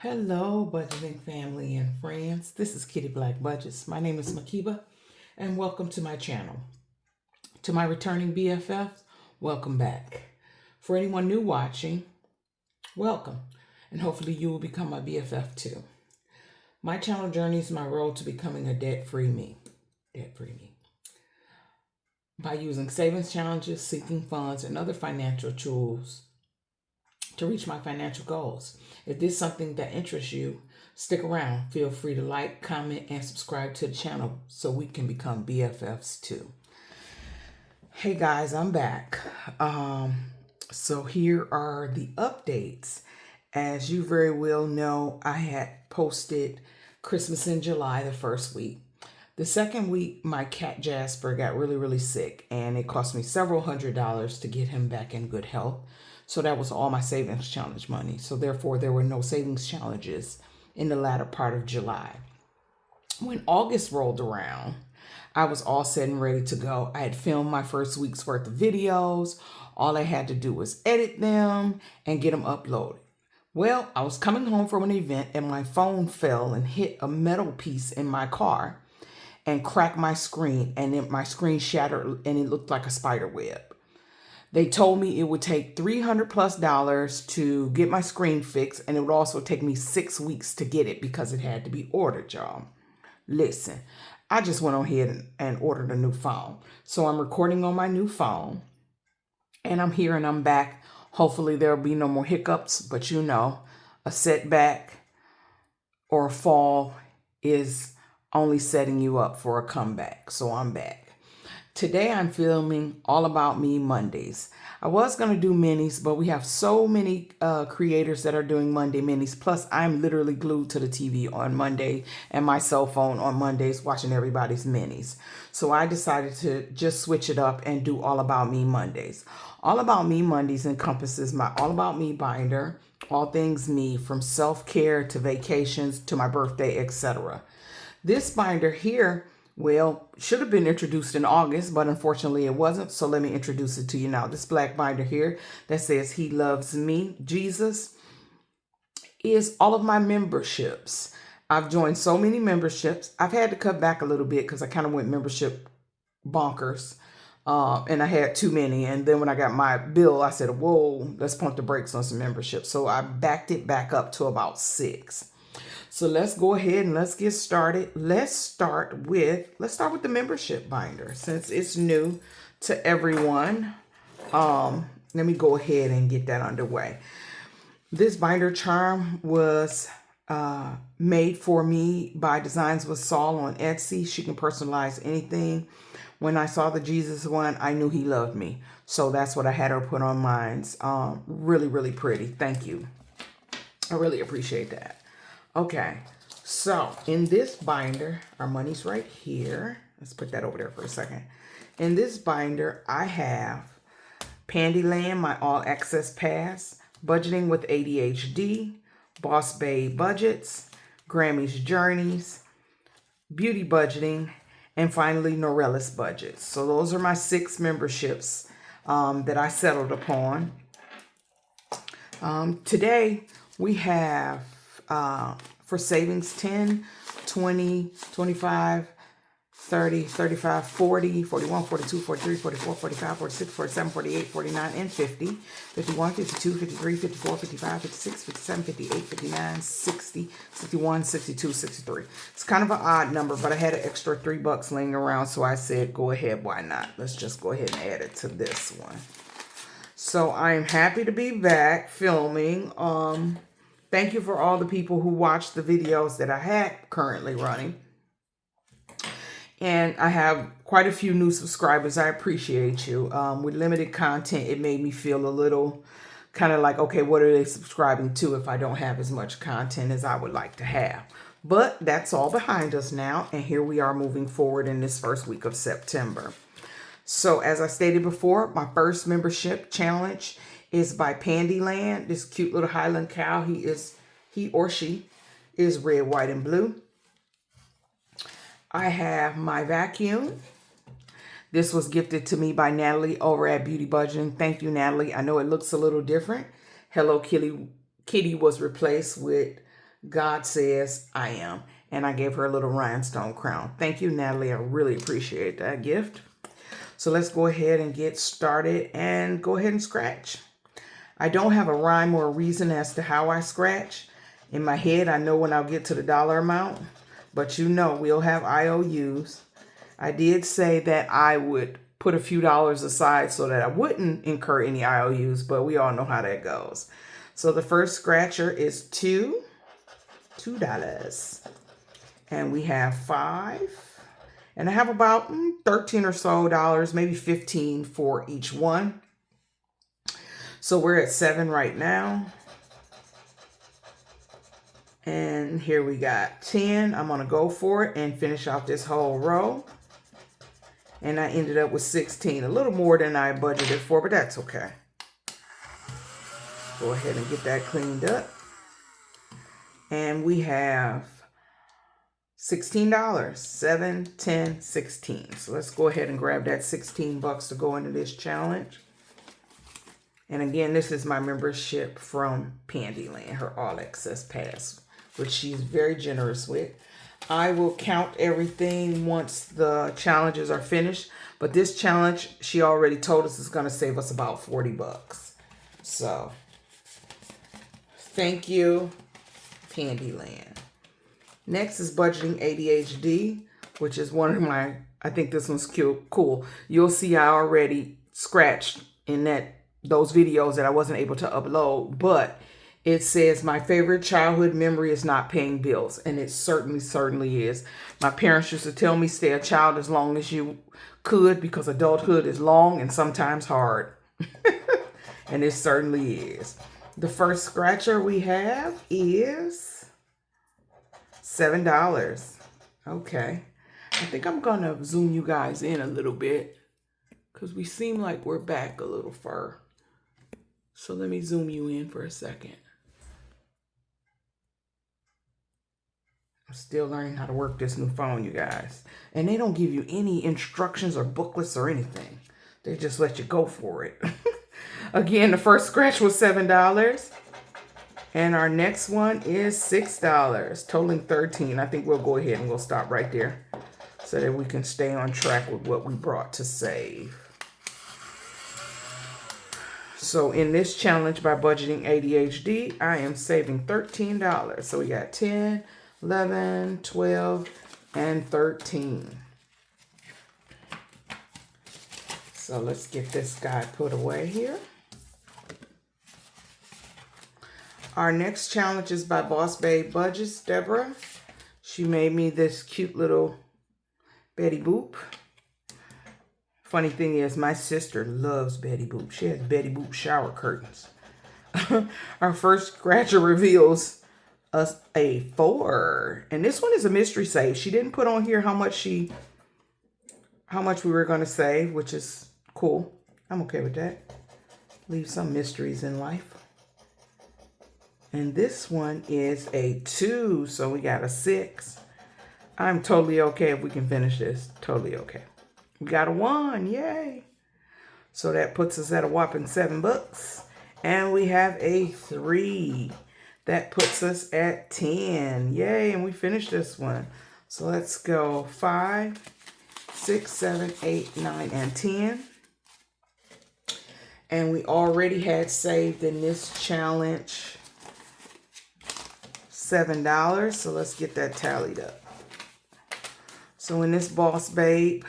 Hello, budgeting family and friends. This is Kitty Black Budgets. My name is Makiba, and welcome to my channel. To my returning BFFs, welcome back. For anyone new watching, welcome, and hopefully you will become my BFF too. My channel journey is my road to becoming a debt-free me. By using savings challenges, seeking funds, and other financial tools to reach my financial goals. If this is something that interests you, stick around. Feel free to like, comment, and subscribe to the channel so we can become BFFs too. Hey guys, I'm back. So here are the updates. As you very well know, I had posted Christmas in July the first week. The second week, my cat Jasper got really sick, and it cost me several $100s to get him back in good health. So that was all my savings challenge money. So therefore, there were no savings challenges in the latter part of July. When August rolled around, I was all set and ready to go. I had filmed my first week's worth of videos. All I had to do was edit them and get them uploaded. Well, I was coming home from an event and my phone fell and hit a metal piece in my car and cracked my screen, and then my screen shattered and it looked like a spider web. They told me it would take $300+ to get my screen fixed, and it would also take me 6 weeks to get it because it had to be ordered, y'all. Listen, I just went on ahead and ordered a new phone. So I'm recording on my new phone, and I'm here and I'm back. Hopefully there'll be no more hiccups, but you know, a setback or a fall is only setting you up for a comeback. So I'm back. Today I'm filming All About Me Mondays. I was going to do minis, but we have so many creators that are doing Monday minis. Plus, I'm literally glued to the TV on Monday and my cell phone on Mondays watching everybody's minis. So I decided to just switch it up and do All About Me Mondays. All About Me Mondays encompasses my All About Me binder, all things me, from self-care to vacations to my birthday, etc. This binder here, well, should have been introduced in August, but unfortunately it wasn't. So let me introduce it to you now. This black binder here that says He Loves Me, Jesus, is all of my memberships. I've joined so many memberships. I've had to cut back a little bit because I kind of went membership bonkers. And I had too many. And then when I got my bill, I said, whoa, let's pump the brakes on some memberships. So I backed it back up to about 6. So let's go ahead and let's get started. Let's start with the membership binder since it's new to everyone. Let me go ahead and get that underway. This binder charm was made for me by Designs with Saul on Etsy. She can personalize anything. When I saw the Jesus one, I knew he loved me. So that's what I had her put on mine. Really pretty. Thank you. I really appreciate that. Okay, so in this binder, our money's right here. Let's put that over there for a second. In this binder, I have PandiLand, my all access pass, Budgeting with ADHD, BossBabeBudgets, Grammy's Journeys, BeautyBudgeting, and finally Norelis Budgets. So those are my 6 memberships that I settled upon. Today we have for savings 10, 20, 25, 30, 35, 40, 41, 42, 43, 44, 45, 46, 47, 48, 49, and 50, 51, 52, 53, 54, 55, 56, 57, 58, 59, 60, 61, 62, 63. It's kind of an odd number, but I had an extra $3 laying around, so I said, go ahead, why not? Let's just go ahead and add it to this one. So I'm happy to be back filming. Thank you for all the people who watched the videos that I had currently running. And I have quite a few new subscribers. I appreciate you. With limited content, it made me feel a little kind of like, okay, what are they subscribing to if I don't have as much content as I would like to have? But that's all behind us now. And here we are moving forward in this first week of September. So as I stated before, my first membership challenge is by PandiLand. This cute little Highland cow. He or she is red, white, and blue. I have my vacuum. This was gifted to me by Natalie over at BeautyBudgeting. Thank you, Natalie. I know it looks a little different. Hello Kitty was replaced with God says I am. And I gave her a little rhinestone crown. Thank you, Natalie. I really appreciate that gift. So let's go ahead and get started and go ahead and scratch. I don't have a rhyme or a reason as to how I scratch. In my head, I know when I'll get to the dollar amount, but you know we'll have IOUs. I did say that I would put a few dollars aside so that I wouldn't incur any IOUs, but we all know how that goes. So the first scratcher is $2. And we have 5. And I have about 13 or so dollars, maybe 15 for each one. So we're at 7 right now. And here we got 10. I'm going to go for it and finish off this whole row. And I ended up with 16, a little more than I budgeted for, but that's okay. Go ahead and get that cleaned up. And we have $16, 7, 10, 16. So let's go ahead and grab that 16 bucks to go into this challenge. And again, this is my membership from PandiLand, her all access pass, which she's very generous with. I will count everything once the challenges are finished. But this challenge, she already told us, is going to save us about 40 bucks. So thank you, PandiLand. Next is Budgeting ADHD, which is one of my, I think this one's cool. You'll see I already scratched in those videos that I wasn't able to upload, but it says my favorite childhood memory is not paying bills, and it certainly is. My parents used to tell me stay a child as long as you could because adulthood is long and sometimes hard. And it certainly is. The first scratcher we have is $7. Okay. I think I'm going to zoom you guys in a little bit because we seem like we're back a little far. So let me zoom you in for a second. I'm still learning how to work this new phone, you guys. And they don't give you any instructions or booklets or anything. They just let you go for it. Again, the first scratch was $7. And our next one is $6, totaling 13. I think we'll go ahead and we'll stop right there so that we can stay on track with what we brought to save. So in this challenge by Budgeting ADHD, I am saving $13. So we got 10, 11, 12, and 13. So let's get this guy put away here. Our next challenge is by BossBabeBudgets, Deborah. She made me this cute little Betty Boop. Funny thing is, my sister loves Betty Boop. She has Betty Boop shower curtains. Our first scratcher reveals us a 4. And this one is a mystery save. She didn't put on here how much we were going to save, which is cool. I'm okay with that. Leave some mysteries in life. And this one is a 2, so we got a 6. I'm totally okay if we can finish this. Totally okay. We got a 1, yay. So that puts us at a whopping $7. And we have a 3. That puts us at 10, yay. And we finished this one. So let's go 5, 6, 7, 8, 9, and 10. And we already had saved in this challenge $7. So let's get that tallied up. So in this Boss Babe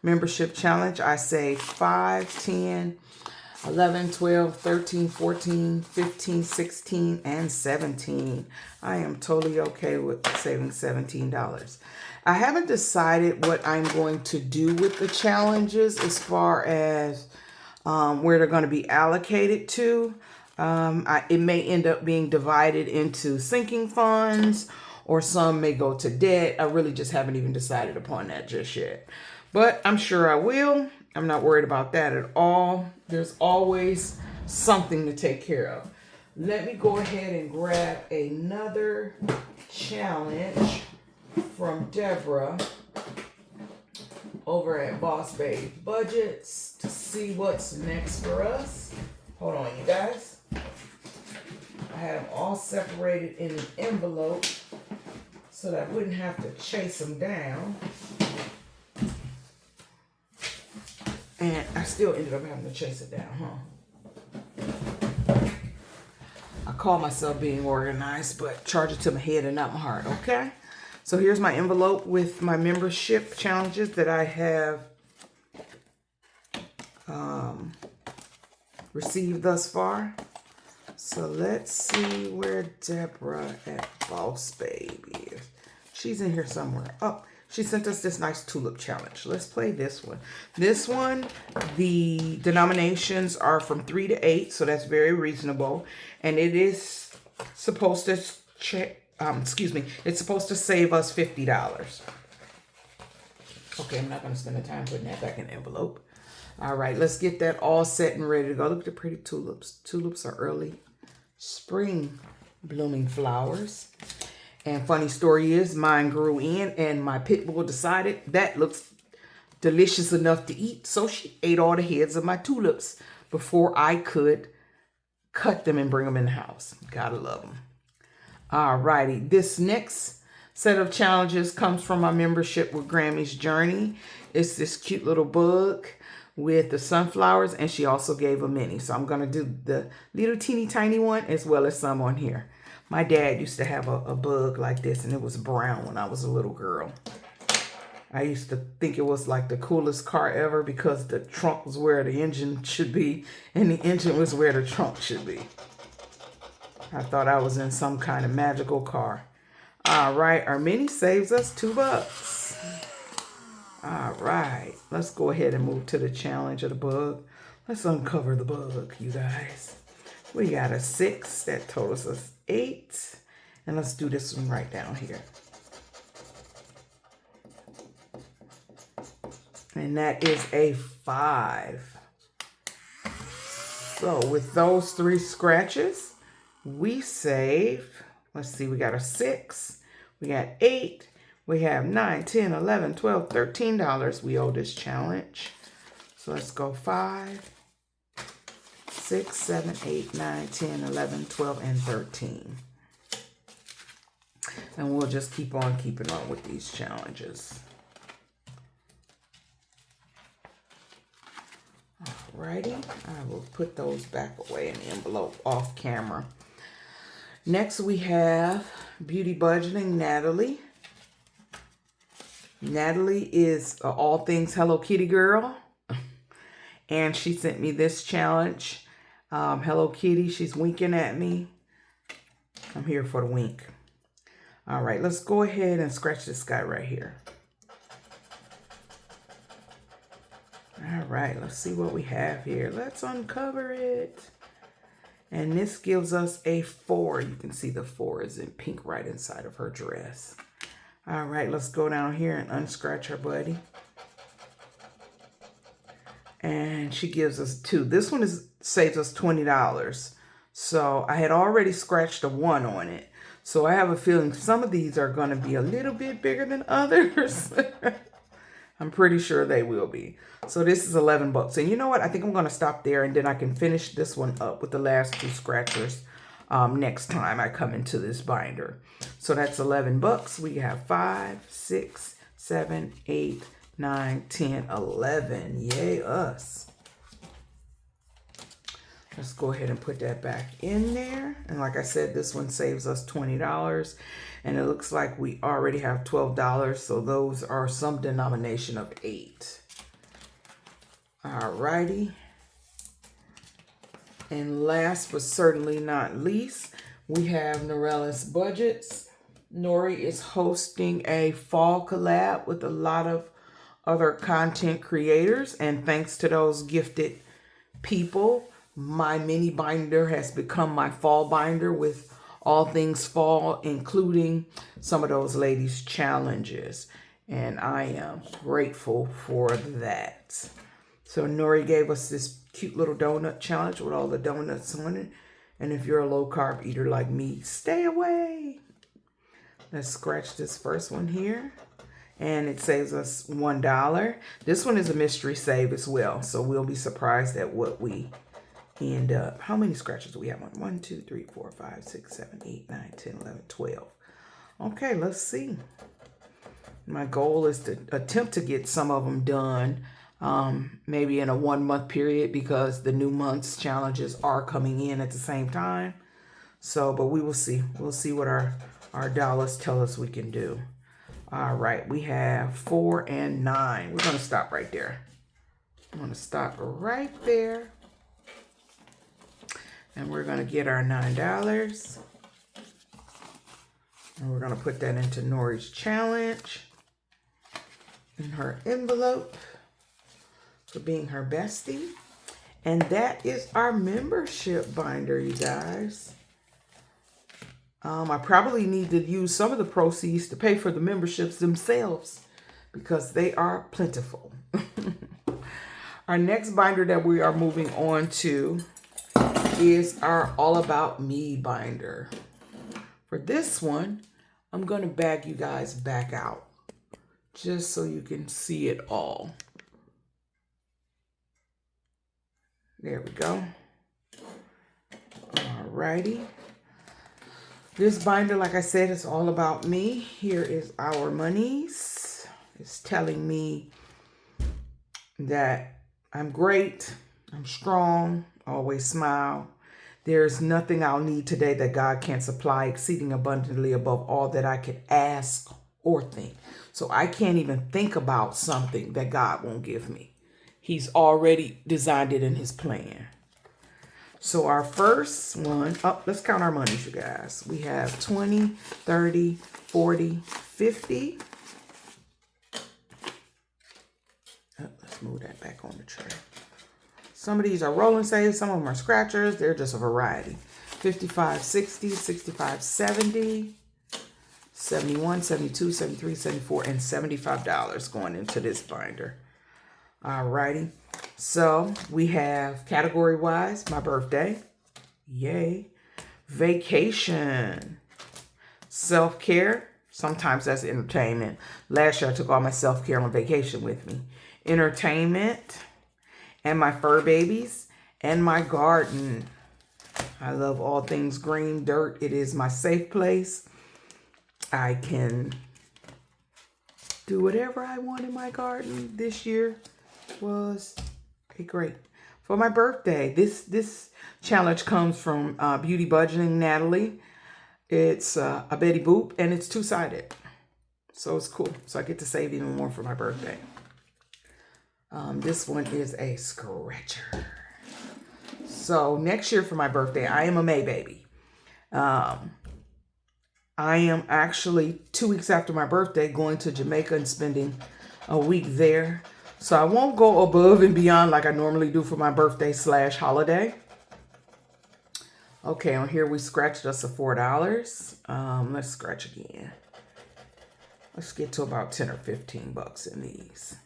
membership challenge, I saved 5, 10, 11, 12, 13, 14, 15, 16, and 17. I am totally okay with saving $17. I haven't decided what I'm going to do with the challenges as far as where they're going to be allocated to. It may end up being divided into sinking funds, or some may go to debt. I really just haven't even decided upon that just yet. But I'm sure I will. I'm not worried about that at all. There's always something to take care of. Let me go ahead and grab another challenge from Deborah over at BossBabeBudgets to see what's next for us. Hold on, you guys. I had them all separated in an envelope so that I wouldn't have to chase them down. And I still ended up having to chase it down, huh? I call myself being organized, but charge it to my head and not my heart, okay? So here's my envelope with my membership challenges that I have received thus far. So let's see where Deborah at Boss Baby is. She's in here somewhere. Oh, she sent us this nice tulip challenge. Let's play this one. This one, the denominations are from 3 to 8, so that's very reasonable. And it is supposed to it's supposed to save us $50. Okay, I'm not going to spend the time putting that back in the envelope. All right, let's get that all set and ready to go. Look at the pretty tulips. Tulips are early spring blooming flowers. And funny story is, mine grew in and my pit bull decided that looks delicious enough to eat. So she ate all the heads of my tulips before I could cut them and bring them in the house. Gotta love them. All righty, this next set of challenges comes from my membership with Grammy's Journey. It's this cute little bug with the sunflowers, and she also gave a mini. So I'm gonna do the little teeny tiny one as well as some on here. My dad used to have a bug like this, and it was brown when I was a little girl. I used to think it was like the coolest car ever because the trunk was where the engine should be, and the engine was where the trunk should be. I thought I was in some kind of magical car. All right, our mini saves us $2. All right, let's go ahead and move to the challenge of the bug. Let's uncover the bug, you guys. We got a 6, that totals us 8. And let's do this one right down here. And that is a 5. So with those 3 scratches, we save, let's see, we got a 6, we got 8, we have 9, 10, 11, 12, $13 we owe this challenge. So let's go 5, 6, 7, 8, 9, 10, 11, 12, and 13. And we'll just keep on keeping on with these challenges. Alrighty, I will put those back away in the envelope off camera. Next we have Beauty Budgeting, Natalie. Natalie is all things Hello Kitty girl. And she sent me this challenge. Hello Kitty, she's winking at me. I'm here for the wink. All right, let's go ahead and scratch this guy right here. All right, let's see what we have here. Let's uncover it. And this gives us a 4. You can see the 4 is in pink right inside of her dress. All right, let's go down here and unscratch her buddy. And she gives us 2. This one saves us $20. So I had already scratched a 1 on it. So I have a feeling some of these are going to be a little bit bigger than others. I'm pretty sure they will be. So this is $11. And you know what? I think I'm going to stop there, and then I can finish this one up with the last 2 scratchers next time I come into this binder. So that's $11. We have 5, 6, 7, 8, 9, 10, 11. Yay us. Let's go ahead and put that back in there. And like I said, this one saves us $20. And it looks like we already have $12. So those are some denomination of 8. Alrighty. And last but certainly not least, we have Norelis Budgets. Nori is hosting a fall collab with a lot of other content creators. And thanks to those gifted people, my mini binder has become my fall binder with all things fall, including some of those ladies' challenges. And I am grateful for that. So Nori gave us this cute little donut challenge with all the donuts on it. And if you're a low carb eater like me, stay away. Let's scratch this first one here. And it saves us $1. This one is a mystery save as well. So we'll be surprised at what we end up, how many scratches do we have on? 1, 2, 3, 4, 5, 6, 7, 8, 9, 10, 11, 12. Okay, let's see. My goal is to attempt to get some of them done maybe in a 1 month period, because the new month's challenges are coming in at the same time. So, but we will see. We'll see what our dollars tell us we can do. All right, we have 4 and 9. We're going to stop right there. I'm going to stop right there. And we're going to get our $9. And we're going to put that into Nori's challenge in her envelope for being her bestie. And that is our membership binder, you guys. I probably need to use some of the proceeds to pay for the memberships themselves, because they are plentiful. Our next binder that we are moving on to is our All About Me binder. For this one, I'm going to bag you guys back out just so you can see it all. There we go. All righty. This binder, like I said, is all about me. Here is our monies. It's telling me that I'm great, I'm strong, always smile. There's nothing I'll need today that God can't supply, exceeding abundantly above all that I could ask or think. So I can't even think about something that God won't give me. He's already designed it in his plan. So our first one, let's count our monies, you guys. We have 20, 30, 40, 50. Let's move that back on the tray. Some of these are rolling saves, some of them are scratchers. They're just a variety. 55, 60, 65, 70, 71, 72, 73, 74, and $75 going into this binder. All righty. So we have category-wise, my birthday. Yay. Vacation. Self-care. Sometimes that's entertainment. Last year I took all my self-care on vacation with me. Entertainment. And my fur babies. And my garden. I love all things green, dirt. It is my safe place. I can do whatever I want in my garden. This year was great. For my birthday, this challenge comes from BeautyBudgeting, Natalie. It's a Betty Boop, and it's two-sided. So it's cool. So I get to save even more for my birthday. This one is a scratcher. So next year for my birthday, I am a May baby. I am actually 2 weeks after my birthday going to Jamaica and spending a week there. So I won't go above and beyond like I normally do for my birthday / holiday. Okay, on here we scratched us a $4. Let's scratch again. Let's get to about 10 or 15 bucks in these.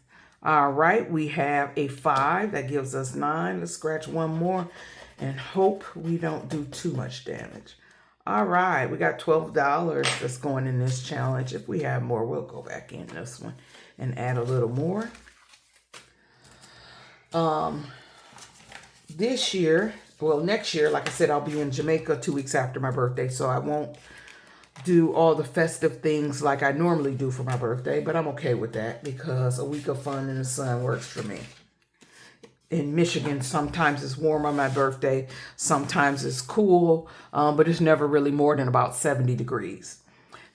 All right, we have a 5. That gives us 9. Let's scratch one more and hope we don't do too much damage. All right, we got $12 that's going in this challenge. If we have more, we'll go back in this one and add a little more. This year, well, next year, like I said, I'll be in Jamaica 2 weeks after my birthday, so I won't do all the festive things like I normally do for my birthday, but I'm okay with that because a week of fun in the sun works for me. In Michigan, sometimes it's warm on my birthday, sometimes it's cool, but it's never really more than about 70 degrees.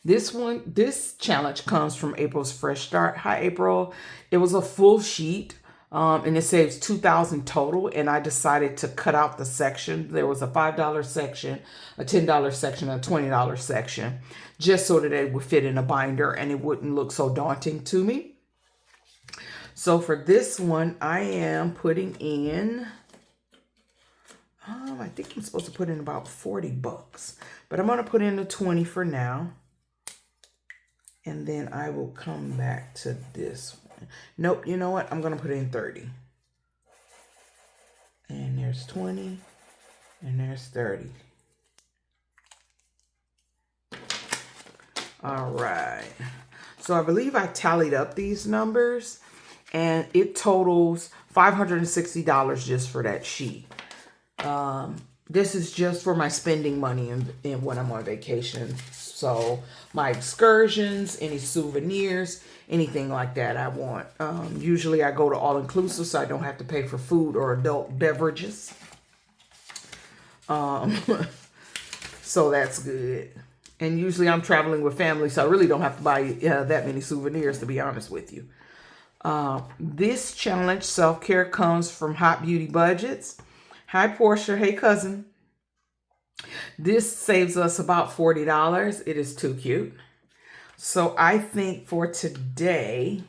This challenge comes from April's Fresh Start. Hi, April. It was a full sheet. And it saves $2,000 total, and I decided to cut out the section. There was a $5 section, a $10 section, a $20 section, just so that it would fit in a binder and it wouldn't look so daunting to me. So for this one, I am putting in, I think I'm supposed to put in about 40 bucks, but I'm going to put in the 20 for now. And then I will come back to this one. Nope, you know what? I'm going to put in 30. And there's 20. And there's 30. All right. So I believe I tallied up these numbers. And it totals $560 just for that sheet. This is just for my spending money and when I'm on vacation. So my excursions, any souvenirs, anything like that I want. Usually I go to all-inclusive so I don't have to pay for food or adult beverages. So that's good. And usually I'm traveling with family, so I really don't have to buy that many souvenirs, to be honest with you. This challenge, self-care, comes from Hot Beauty Budgets. Hi, Portia. Hey, cousin. This saves us about $40. It is too cute. So I think for today,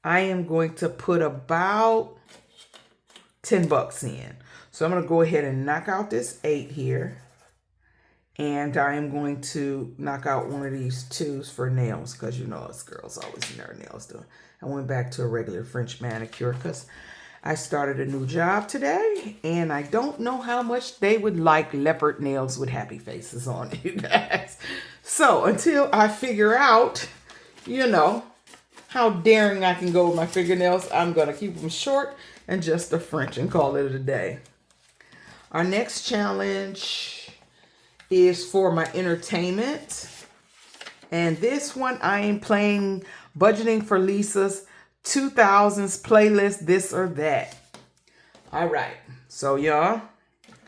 I am going to put about 10 bucks in. So I'm going to go ahead and knock out this 8 here. And I am going to knock out one of these 2s for nails, because you know us girls always need our nails done. I went back to a regular French manicure because I started a new job today, and I don't know how much they would like leopard nails with happy faces on it, you guys. So until I figure out, you know, how daring I can go with my fingernails, I'm going to keep them short and just a French and call it a day. Our next challenge is for my entertainment. And this one I am playing Budgeting for Lisa's 2000s playlist, This or That. All right. So y'all,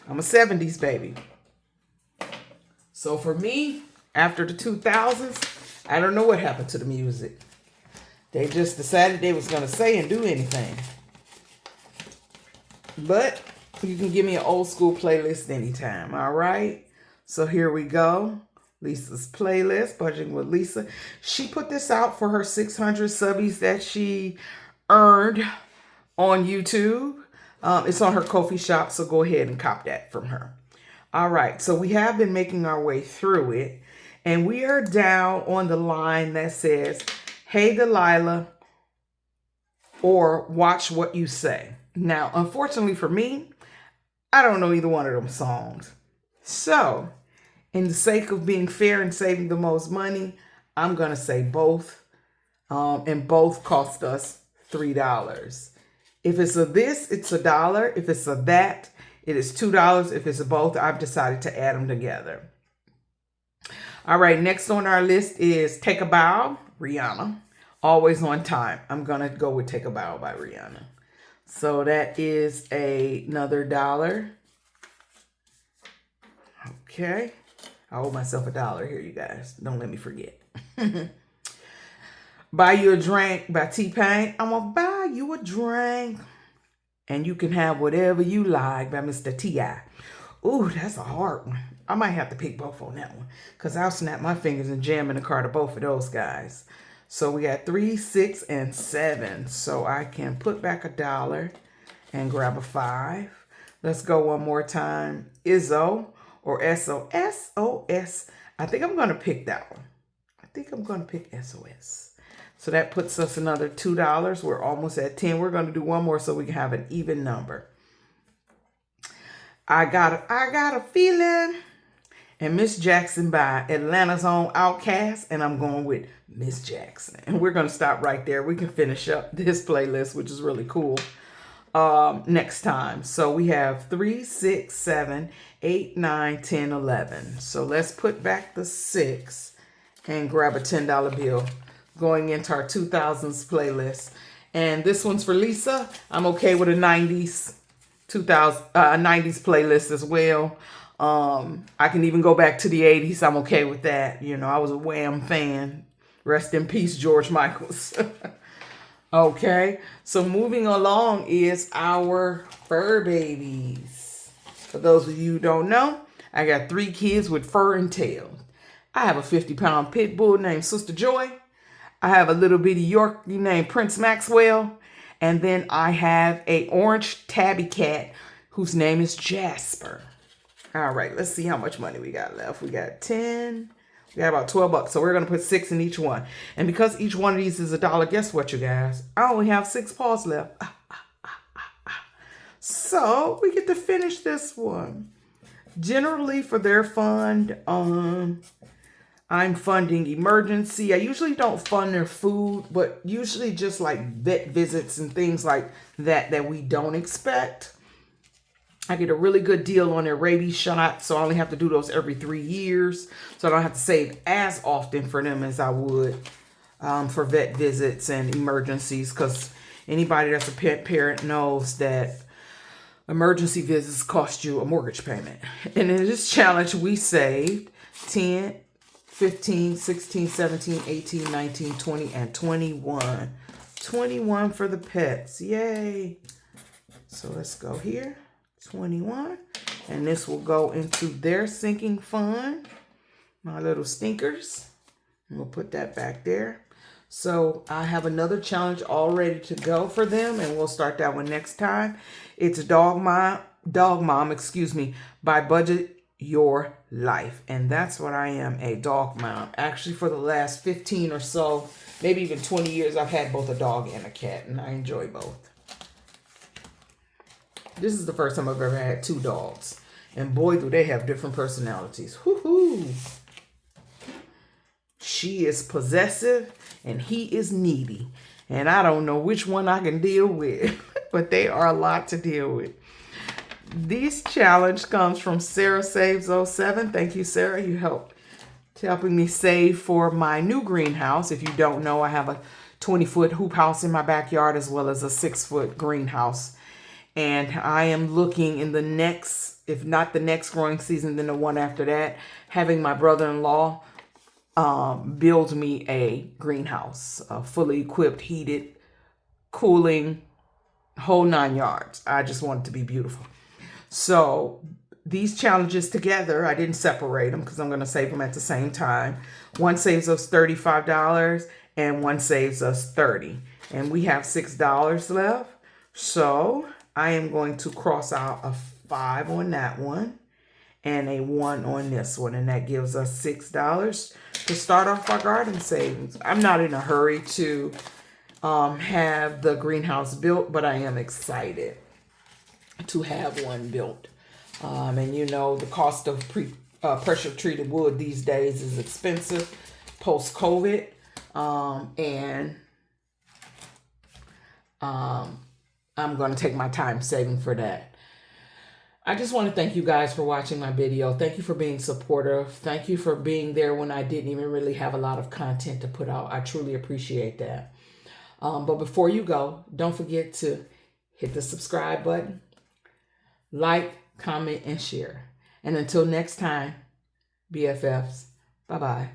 I'm a 70s baby. So for me, after the 2000s, I don't know what happened to the music. They just decided they was going to say and do anything. But you can give me an old school playlist anytime. All right. So here we go. Lisa's playlist, Budgeting with Lisa. She put this out for her 600 subbies that she earned on YouTube. It's on her Ko-fi shop, so go ahead and cop that from her. All right, so we have been making our way through it, and we are down on the line that says, Hey Delilah, or Watch What You Say. Now, unfortunately for me, I don't know either one of them songs. So, in the sake of being fair and saving the most money, I'm going to say both. And both cost us $3. If it's a this, it's $1. If it's a that, it is $2. If it's a both, I've decided to add them together. All right, next on our list is Take a Bow, Rihanna. Always on Time. I'm going to go with Take a Bow by Rihanna. So that is another $1. Okay. I owe myself $1 here, you guys. Don't let me forget. Buy You a Drink by T-Pain. I'm going to buy you a drink. And you can have whatever you like by Mr. T.I. Ooh, that's a hard one. I might have to pick both on that one, because I'll snap my fingers and jam in the car to both of those guys. So we got 3, 6, and 7. So I can put back $1 and grab a 5. Let's go one more time. Izzo. Or SOS. I think I'm going to pick that one. I think I'm going to pick SOS. So that puts us another $2. We're almost at 10. We're going to do one more so we can have an even number. I got a feeling. And Miss Jackson by Atlanta's own Outkast. And I'm going with Miss Jackson. And we're going to stop right there. We can finish up this playlist, which is really cool, next time. So we have 3, 6, 7, 8, 9, 10, 11. So let's put back the 6 and grab a $10 bill going into our 2000s playlist. And this one's for Lisa. I'm okay with a 90s playlist as well. I can even go back to the 80s. I'm okay with that. You know, I was a Wham fan. Rest in peace, George Michaels. Okay, so moving along is our fur babies. For those of you who don't know, I got 3 kids with fur and tail. I have a 50-pound pit bull named Sister Joy. I have a little bitty Yorkie named Prince Maxwell. And then I have a orange tabby cat whose name is Jasper. All right, let's see how much money we got left. We got 10. We got about 12 bucks. So we're going to put 6 in each one. And because each one of these is $1, guess what, you guys? I only have 6 paws left. So we get to finish this one. Generally for their fund, I'm funding emergency. I usually don't fund their food, but usually just like vet visits and things like that we don't expect. I get a really good deal on their rabies shot, so I only have to do those every 3 years. So I don't have to save as often for them as I would for vet visits and emergencies, because anybody that's a pet parent knows that emergency visits cost you a mortgage payment. And in this challenge, we saved 10, 15, 16, 17, 18, 19, 20, and 21. 21 for the pets. Yay. So let's go here. 21. And this will go into their sinking fund. My little stinkers. And we'll put that back there. So I have another challenge all ready to go for them, and we'll start that one next time. It's Dog Mom, excuse me, by Budget Your Life. And that's what I am, a dog mom. Actually, for the last 15 or so, maybe even 20 years, I've had both a dog and a cat, and I enjoy both. This is the first time I've ever had 2 dogs. And boy, do they have different personalities. Woohoo! She is possessive and he is needy. And I don't know which one I can deal with, but they are a lot to deal with. This challenge comes from Sarah Saves 07. Thank you, Sarah. You helping me save for my new greenhouse. If you don't know, I have a 20-foot hoop house in my backyard as well as a 6-foot greenhouse. And I am looking in the next, if not the next growing season, then the one after that, having my brother-in-law build me a greenhouse, fully equipped, heated, cooling, whole 9 yards. I just want it to be beautiful. So these challenges together, I didn't separate them because I'm going to save them at the same time. One saves us $35 and one saves us $30. And we have $6 left. So I am going to cross out a 5 on that one and a 1 on this one. And that gives us $6 to start off our garden savings. I'm not in a hurry to have the greenhouse built, but I am excited to have one built. And you know, the cost of pressure treated wood these days is expensive post-COVID. And I'm going to take my time saving for that. I just want to thank you guys for watching my video. Thank you for being supportive. Thank you for being there when I didn't even really have a lot of content to put out. I truly appreciate that. But before you go, don't forget to hit the subscribe button, like, comment, and share. And until next time, BFFs, bye-bye.